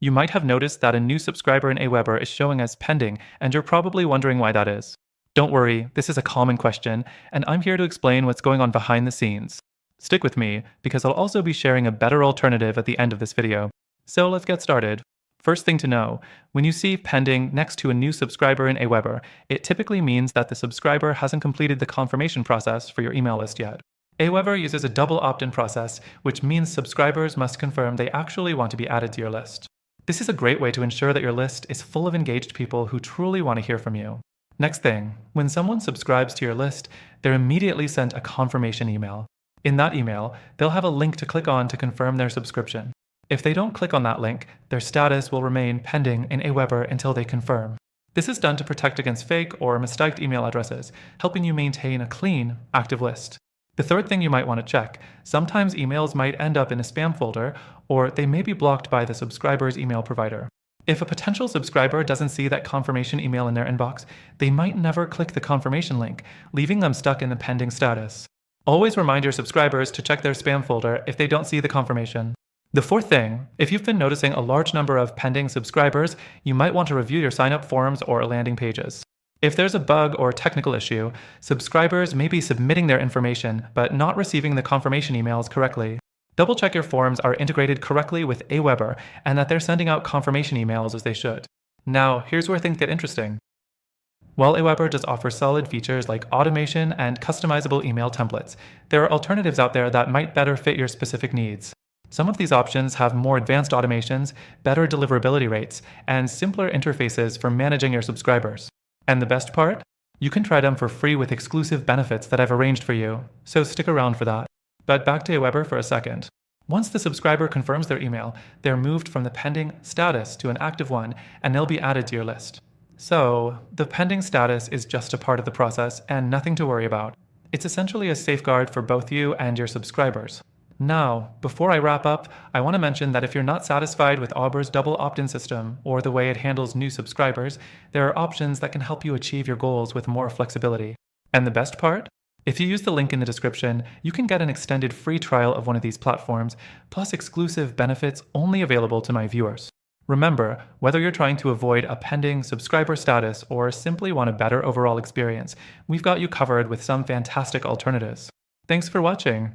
You might have noticed that a new subscriber in AWeber is showing as pending, and you're probably wondering why that is. Don't worry, this is a common question, and I'm here to explain what's going on behind the scenes. Stick with me, because I'll also be sharing a better alternative at the end of this video. So let's get started. First thing to know, when you see pending next to a new subscriber in AWeber, it typically means that the subscriber hasn't completed the confirmation process for your email list yet. AWeber uses a double opt-in process, which means subscribers must confirm they actually want to be added to your list. This is a great way to ensure that your list is full of engaged people who truly want to hear from you. Next thing, when someone subscribes to your list, they're immediately sent a confirmation email. In that email, they'll have a link to click on to confirm their subscription. If they don't click on that link, their status will remain pending in AWeber until they confirm. This is done to protect against fake or mistyped email addresses, helping you maintain a clean, active list. The third thing you might want to check, sometimes emails might end up in a spam folder, or they may be blocked by the subscriber's email provider. If a potential subscriber doesn't see that confirmation email in their inbox, they might never click the confirmation link, leaving them stuck in the pending status. Always remind your subscribers to check their spam folder if they don't see the confirmation. The fourth thing, if you've been noticing a large number of pending subscribers, you might want to review your sign-up forms or landing pages. If there's a bug or technical issue, subscribers may be submitting their information but not receiving the confirmation emails correctly. Double check your forms are integrated correctly with AWeber and that they're sending out confirmation emails as they should. Now, here's where things get interesting. While AWeber does offer solid features like automation and customizable email templates, there are alternatives out there that might better fit your specific needs. Some of these options have more advanced automations, better deliverability rates, and simpler interfaces for managing your subscribers. And the best part? You can try them for free with exclusive benefits that I've arranged for you, so stick around for that. But back to AWeber for a second. Once the subscriber confirms their email, they're moved from the pending status to an active one, and they'll be added to your list. So, the pending status is just a part of the process and nothing to worry about. It's essentially a safeguard for both you and your subscribers. Now, before I wrap up, I want to mention that if you're not satisfied with AWeber's double opt-in system or the way it handles new subscribers, there are options that can help you achieve your goals with more flexibility. And the best part? If you use the link in the description, you can get an extended free trial of one of these platforms, plus exclusive benefits only available to my viewers. Remember, whether you're trying to avoid a pending subscriber status or simply want a better overall experience, we've got you covered with some fantastic alternatives. Thanks for watching.